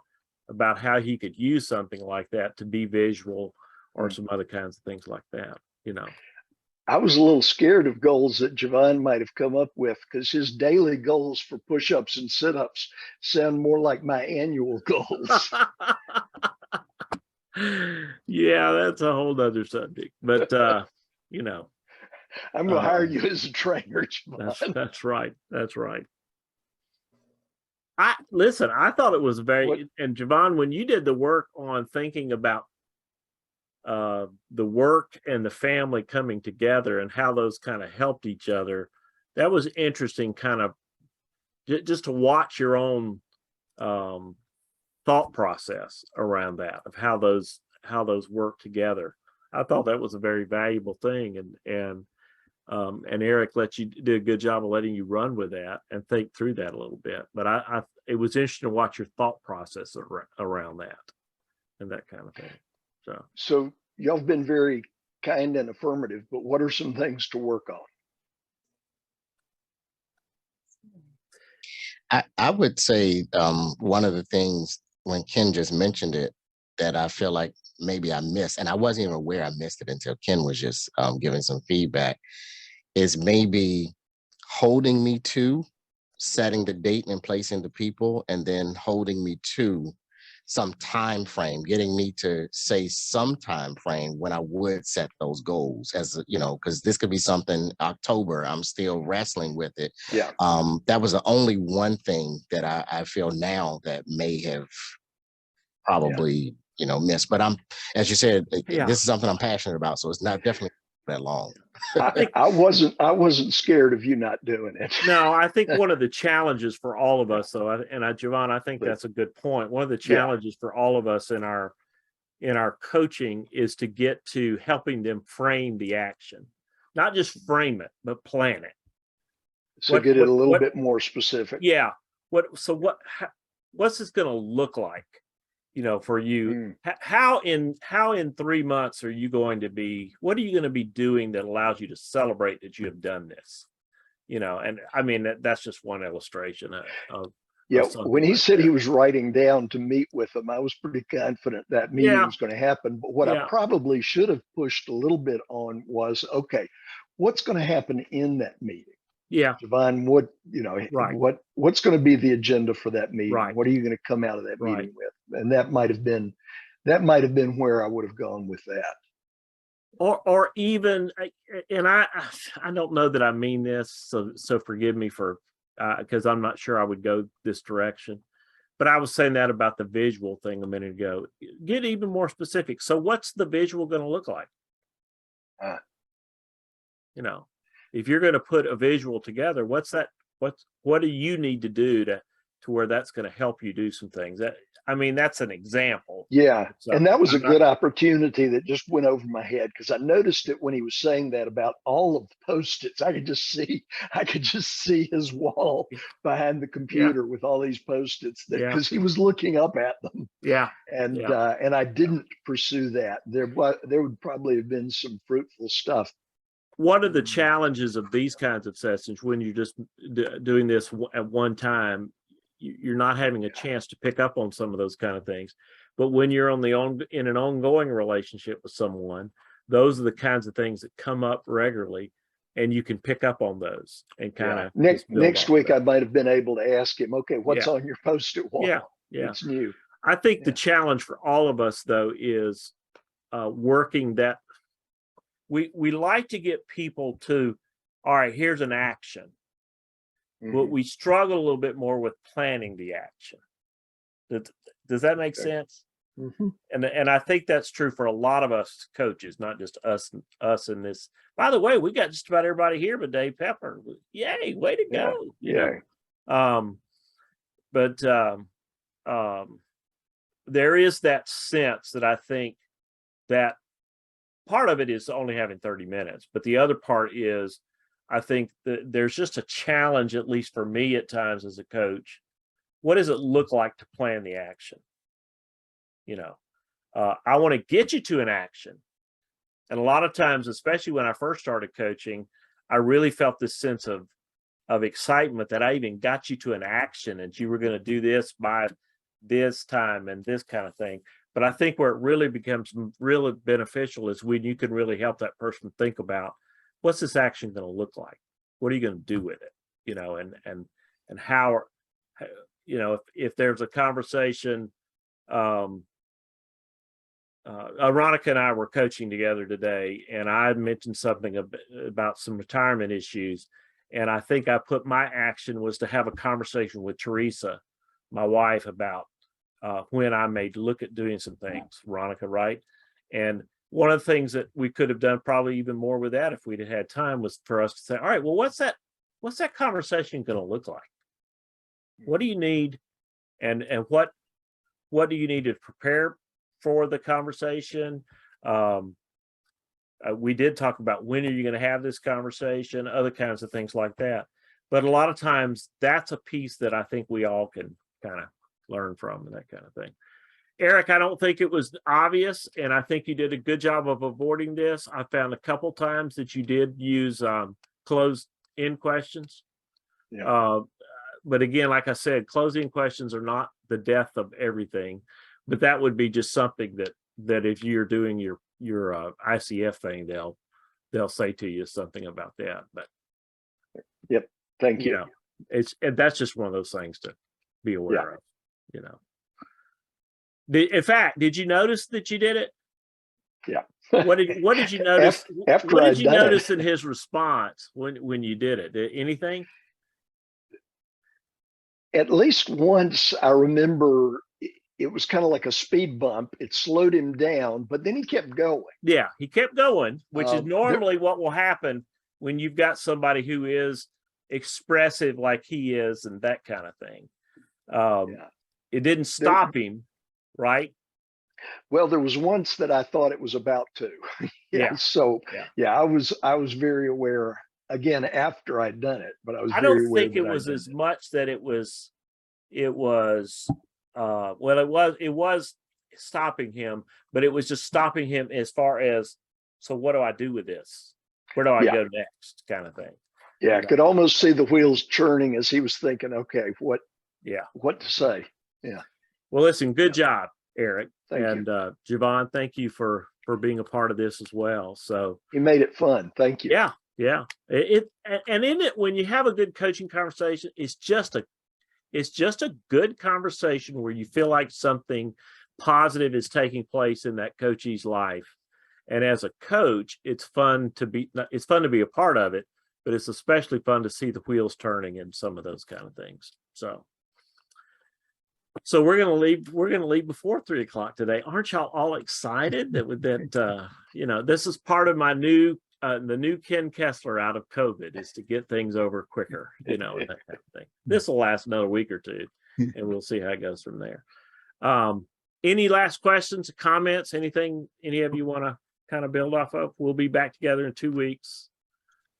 Speaker 3: how he could use something like that to be visual or some other kinds of things like that,
Speaker 6: I was a little scared of goals that Javon might have come up with because his daily goals for push-ups and sit-ups sound more like my annual goals.
Speaker 3: Yeah, that's a whole nother subject. But you know,
Speaker 6: I'm going to hire you as a trainer, Javon.
Speaker 3: that's right. That's right. I thought it was very, and Javon, when you did the work on thinking about the work and the family coming together and how those kind of helped each other, that was interesting, kind of just to watch your own thought process around that, of how those work together. I thought that was a very valuable thing, and Eric let you do a good job of letting you run with that and think through that a little bit. But it was interesting to watch your thought process around that and that kind of thing.
Speaker 6: So y'all have been very kind and affirmative, but what are some things to work on?
Speaker 7: I would say one of the things when Ken just mentioned it that I feel like maybe I missed, and I wasn't even aware I missed it until Ken was just giving some feedback, is maybe holding me to setting the date and placing the people, and then holding me to some time frame, getting me to say some time frame when I would set those goals, as you know, because this could be something October, I'm still wrestling with it.
Speaker 6: Yeah.
Speaker 7: That was the only one thing that I feel now that may have probably, missed. But as you said, this is something I'm passionate about, so it's not definitely that long.
Speaker 6: I wasn't scared of you not doing it.
Speaker 3: No, I think one of the challenges for all of us, though, Javon, I think that's a good point. One of the challenges for all of us in our coaching is to get to helping them frame the action, not just frame it, but plan it.
Speaker 6: So get it a little bit more specific.
Speaker 3: Yeah. What's this going to look like? For you, how in 3 months are you going to be, what are you going to be doing that allows you to celebrate that you have done this? And I mean, that's just one illustration of
Speaker 6: when he said he was writing down to meet with them, I was pretty confident that meeting was going to happen. But what I probably should have pushed a little bit on was, okay, what's going to happen in that meeting?
Speaker 3: Yeah.
Speaker 6: Javon, what's going to be the agenda for that meeting?
Speaker 3: Right.
Speaker 6: What are you going to come out of that meeting with? And that might have been where I would have gone with that.
Speaker 3: Or even, and I don't know that I mean this, so forgive me for, because I'm not sure I would go this direction, but I was saying that about the visual thing a minute ago. Get even more specific. So what's the visual going to look like? If you're going to put a visual together, what do you need to do to where that's going to help you do some things? That's an example.
Speaker 6: Yeah. And that was a good opportunity that just went over my head, because I noticed it when he was saying that about all of the Post-its. I could just see his wall behind the computer with all these Post-its because he was looking up at them.
Speaker 3: Yeah.
Speaker 6: And I didn't pursue that. There would probably have been some fruitful stuff.
Speaker 3: One of the challenges of these kinds of sessions, when you're just doing this at one time, you're not having a chance to pick up on some of those kind of things. But when you're in an ongoing relationship with someone, those are the kinds of things that come up regularly, and you can pick up on those and kind of
Speaker 6: next week. I might have been able to ask him, okay, what's on your Post-it wall?
Speaker 3: Yeah.
Speaker 6: It's new.
Speaker 3: I think the challenge for all of us, though, is working that. We like to get people to, all right, here's an action. But we struggle a little bit more with planning the action. Does that make sense?
Speaker 6: Mm-hmm.
Speaker 3: And I think that's true for a lot of us coaches, not just us in this. By the way, we got just about everybody here but Dave Pepper. Yay, way to go. But there is that sense that I think that part of it is only having 30 minutes, but the other part is, I think that there's just a challenge, at least for me at times as a coach. What does it look like to plan the action? I want to get you to an action. And a lot of times, especially when I first started coaching, I really felt this sense of excitement that I even got you to an action and you were going to do this by this time and this kind of thing. But I think where it really becomes really beneficial is when you can really help that person think about, what's this action going to look like? What are you going to do with it? You know, and how, you know, if there's a conversation, Veronica and I were coaching together today, and I mentioned something about some retirement issues. And I think I put my action was to have a conversation with Teresa, my wife, about when I may look at doing some things, Veronica, right? And one of the things that we could have done probably even more with that if we'd had time was for us to say, all right, well, what's that conversation going to look like? What do you need? And what do you need to prepare for the conversation? We did talk about when are you going to have this conversation, other kinds of things like that. But a lot of times that's a piece that I think we all can kind of learn from and that kind of thing. Eric, I don't think it was obvious, and I think you did a good job of avoiding this. I found a couple times that you did use closed-in questions.
Speaker 6: Yeah.
Speaker 3: But again, like I said, closing questions are not the death of everything, but that would be just something that if you're doing your ICF thing, they'll say to you something about that. But
Speaker 6: Yep. Thank you.
Speaker 3: And that's just one of those things to be aware of, you know. In fact, did you notice that you did it?
Speaker 6: Yeah.
Speaker 3: What did you notice?
Speaker 6: After
Speaker 3: what did
Speaker 6: I'd
Speaker 3: you
Speaker 6: done
Speaker 3: notice
Speaker 6: it.
Speaker 3: in his response when you did it? Anything?
Speaker 6: At least once I remember it was kind of like a speed bump. It slowed him down, but then he kept going.
Speaker 3: Yeah, he kept going, which is
Speaker 6: there-
Speaker 3: normally what will happen when you've got somebody who is expressive like he is and that kind of thing.
Speaker 6: Yeah.
Speaker 3: It didn't stop him, right?
Speaker 6: Well, there was once that I thought it was about to.
Speaker 3: Yeah.
Speaker 6: So
Speaker 3: Yeah.
Speaker 6: I was very aware again after I'd done it, but I was
Speaker 3: I
Speaker 6: very
Speaker 3: don't
Speaker 6: aware
Speaker 3: think
Speaker 6: that
Speaker 3: it
Speaker 6: I'd
Speaker 3: was
Speaker 6: done
Speaker 3: as much that it was well, it was stopping him, but it was just stopping him as far as, so what do I do with this? Where do I
Speaker 6: Yeah.
Speaker 3: go next, kind of thing.
Speaker 6: Yeah, I could almost see the wheels churning as he was thinking, okay, what to say. Yeah.
Speaker 3: Well, listen, good job, Eric.
Speaker 6: Thank you.
Speaker 3: And Javon, thank you for being a part of this as well. So
Speaker 6: He made it fun. Thank you.
Speaker 3: yeah. And in it, when you have a good coaching conversation, it's just a good conversation where you feel like something positive is taking place in that coachee's life. And as a coach, it's fun to be a part of it, but it's especially fun to see the wheels turning and some of those kind of things. So we're going to leave before 3:00 today. Aren't y'all all excited that this is part of my the new Ken Kessler out of COVID is to get things over quicker, and that kind of thing. This will last another week or two, and we'll see how it goes from there. Any last questions, comments, anything any of you want to kind of build off of? We'll be back together in 2 weeks.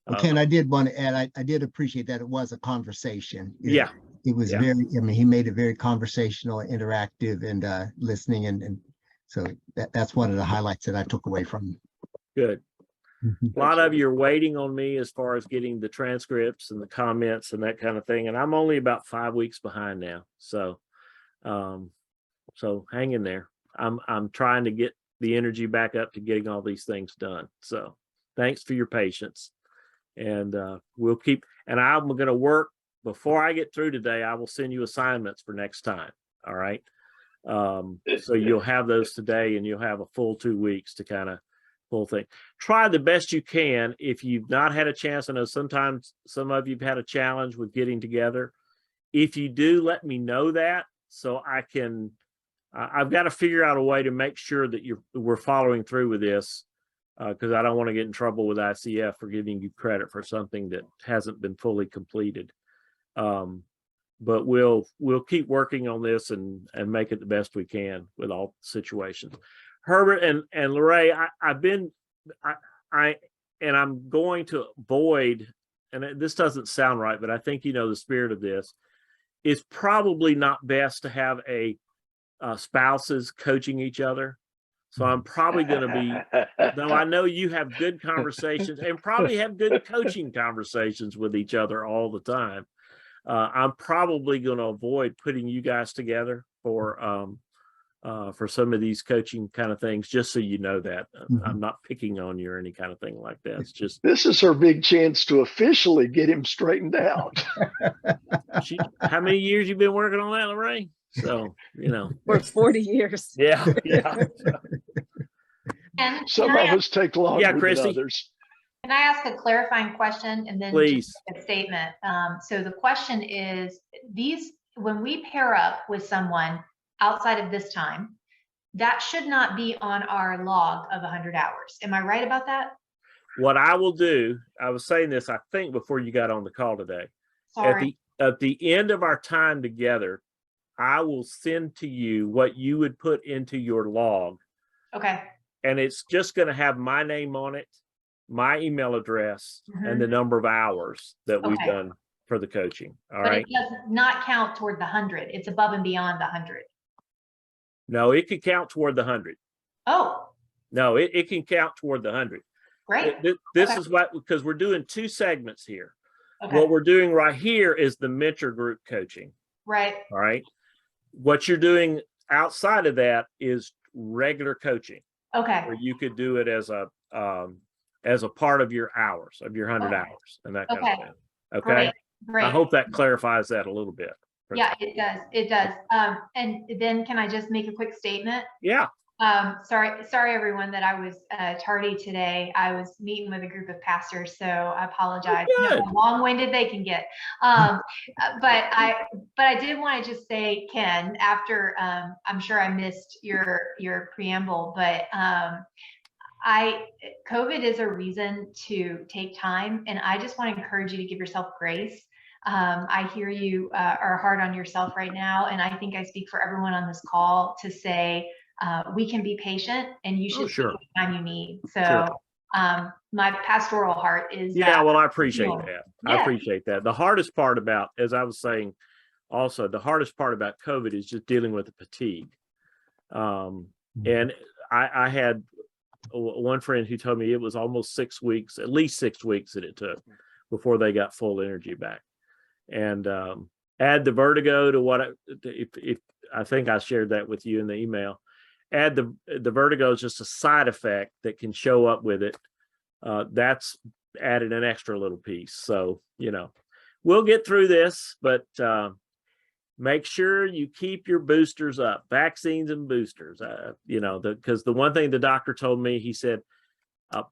Speaker 4: Well, Ken, I did want to add, I did appreciate that it was a conversation. It was very, I mean, he made it very conversational, interactive, and listening. And so that's one of the highlights that I took away from him.
Speaker 3: Good. A lot of you are waiting on me as far as getting the transcripts and the comments and that kind of thing. And I'm only about 5 weeks behind now. So, so hang in there. I'm trying to get the energy back up to getting all these things done. So thanks for your patience. And we'll keep, and I'm going to work before I get through today. I will send you assignments for next time. All right. So you'll have those today and you'll have a full 2 weeks to kind of full thing. Try the best you can. If you've not had a chance, I know sometimes some of you've had a challenge with getting together. If you do, let me know that so I can, I've got to figure out a way to make sure that we're following through with this. Because I don't want to get in trouble with ICF for giving you credit for something that hasn't been fully completed. But we'll keep working on this and make it the best we can with all situations. Herbert and Lorraine, I'm going to avoid, and this doesn't sound right, but I think you know the spirit of this. It's probably not best to have a spouses coaching each other. So I'm probably going to be, though I know you have good conversations and probably have good coaching conversations with each other all the time. I'm probably going to avoid putting you guys together for for some of these coaching kind of things, just so you know that.
Speaker 4: Mhm.
Speaker 3: I'm not picking on you or any kind of thing like that. It's just,
Speaker 6: This is her big chance to officially get him straightened out.
Speaker 3: how many years you been working on that, Lorraine? So,
Speaker 5: For 40 years.
Speaker 3: yeah, yeah.
Speaker 8: And
Speaker 6: Some of us take longer than
Speaker 3: Christy.
Speaker 6: others.
Speaker 8: can I ask a clarifying question and then
Speaker 3: Please.
Speaker 8: just a statement? So the question is, when we pair up with someone outside of this time, that should not be on our log of 100 hours. Am I right about that?
Speaker 3: What I will do, I was saying this, I think, before you got on the call today.
Speaker 8: Sorry.
Speaker 3: At the end of our time together, I will send to you what you would put into your log.
Speaker 8: Okay.
Speaker 3: And it's just going to have my name on it, my email address,
Speaker 8: Mhm.
Speaker 3: and the number of hours that we've
Speaker 8: Okay.
Speaker 3: done for the coaching. All
Speaker 8: But
Speaker 3: right.
Speaker 8: it does not count toward the 100. It's above and beyond the 100.
Speaker 3: No, it could count toward the 100.
Speaker 8: Oh,
Speaker 3: No, it can count toward the 100.
Speaker 8: great.
Speaker 3: This
Speaker 8: Okay.
Speaker 3: is what, because we're doing 2 segments here.
Speaker 8: Okay.
Speaker 3: What we're doing right here is the mentor group coaching.
Speaker 8: Right.
Speaker 3: All right. What you're doing outside of that is regular coaching,
Speaker 8: Okay.
Speaker 3: where you could do it as a part of your hours, of your 100
Speaker 8: Okay.
Speaker 3: hours and that kind
Speaker 8: Okay.
Speaker 3: of thing. Okay.
Speaker 8: Great. Great.
Speaker 3: I hope that clarifies that a little bit.
Speaker 8: Yeah, it does. It does. And then can I just make a quick statement?
Speaker 3: Yeah.
Speaker 8: Sorry, everyone, that I was tardy today. I was meeting with a group of pastors, so I apologize. You know
Speaker 3: Good.
Speaker 8: how long-winded they can get. But I did want to just say, Ken, after I'm sure I missed your preamble, but COVID is a reason to take time, and I just want to encourage you to give yourself grace. I hear you are hard on yourself right now, and I think I speak for everyone on this call to say we can be patient, and you should
Speaker 3: sure.
Speaker 8: take the time you need. So
Speaker 3: Sure.
Speaker 8: my pastoral heart is
Speaker 3: Yeah, well, I appreciate
Speaker 8: healed.
Speaker 3: that.
Speaker 8: Yeah.
Speaker 3: I appreciate that. The hardest part about, as I was saying, also the hardest part about COVID is just dealing with the fatigue. And I had one friend who told me it was almost 6 weeks, at least 6 weeks that it took before they got full energy back. And add the vertigo to what if I think I shared that with you in the email. Add the vertigo is just a side effect that can show up with it. That's added an extra little piece. So, we'll get through this, but make sure you keep your boosters up, vaccines and boosters, because the one thing the doctor told me, he said,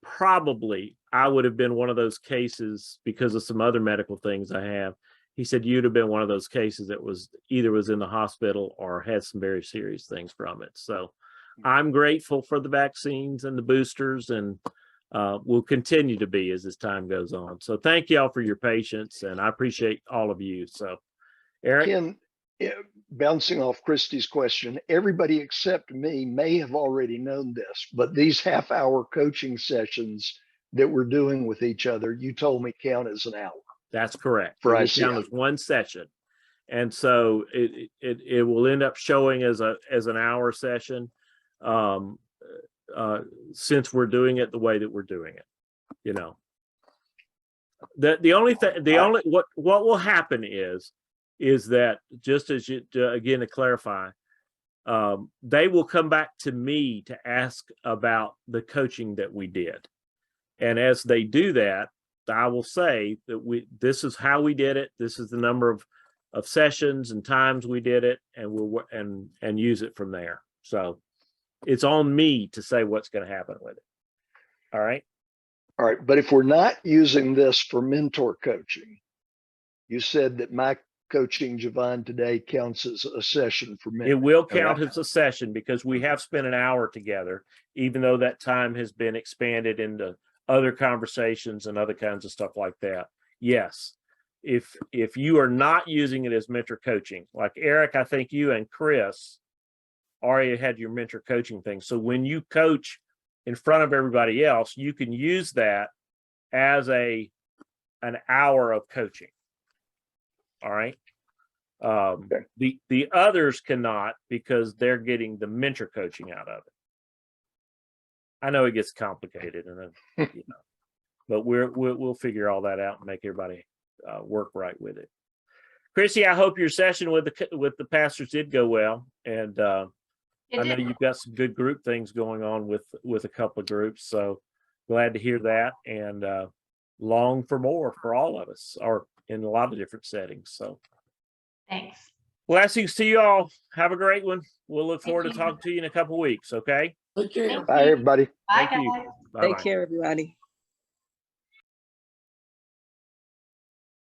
Speaker 3: probably I would have been one of those cases because of some other medical things I have. He said, you'd have been one of those cases that was in the hospital or had some very serious things from it. So I'm grateful for the vaccines and the boosters, and will continue to be as this time goes on. So thank y'all for your patience, and I appreciate all of you. So Eric?
Speaker 6: Ken, bouncing off Christy's question, everybody except me may have already known this, but these half-hour coaching sessions that we're doing with each other, you told me count as an hour.
Speaker 3: That's correct.
Speaker 6: For
Speaker 3: It will
Speaker 6: ICF.
Speaker 3: count as one session. And so it will end up showing as an hour session, since we're doing it the way that we're doing it. What will happen is that, just as you, again, to clarify, they will come back to me to ask about the coaching that we did. And as they do that, I will say that this is how we did it. This is the number of sessions and times we did it, and we'll and use it from there. So it's on me to say what's going to happen with it. All right.
Speaker 6: All right. But if we're not using this for mentor coaching, you said that my coaching Javon today counts as a session for me.
Speaker 3: It will count as a session because we have spent an hour together, even though that time has been expanded into other conversations and other kinds of stuff like that. Yes. If you are not using it as mentor coaching, like Eric, I think you and Chris already had your mentor coaching thing. So when you coach in front of everybody else, you can use that as an hour of coaching. All right.
Speaker 6: Okay.
Speaker 3: The others cannot, because they're getting the mentor coaching out of it. I know it gets complicated, and but we'll figure all that out and make everybody work right with it. Chrissy, I hope your session with the pastors did go well, and
Speaker 8: It
Speaker 3: I know
Speaker 8: did.
Speaker 3: you've got some good group things going on with a couple of groups. So glad to hear that, and long for more for all of us, or in a lot of different settings. So
Speaker 8: Thanks.
Speaker 3: blessings to you all. Have a great one. We'll look forward to
Speaker 8: you.
Speaker 3: talking to you in a couple of weeks. Okay.
Speaker 1: Take care.
Speaker 8: Thank
Speaker 6: Bye,
Speaker 8: you.
Speaker 6: everybody.
Speaker 8: Bye,
Speaker 3: Thank you.
Speaker 8: guys.
Speaker 3: Bye-bye.
Speaker 5: Take care, everybody.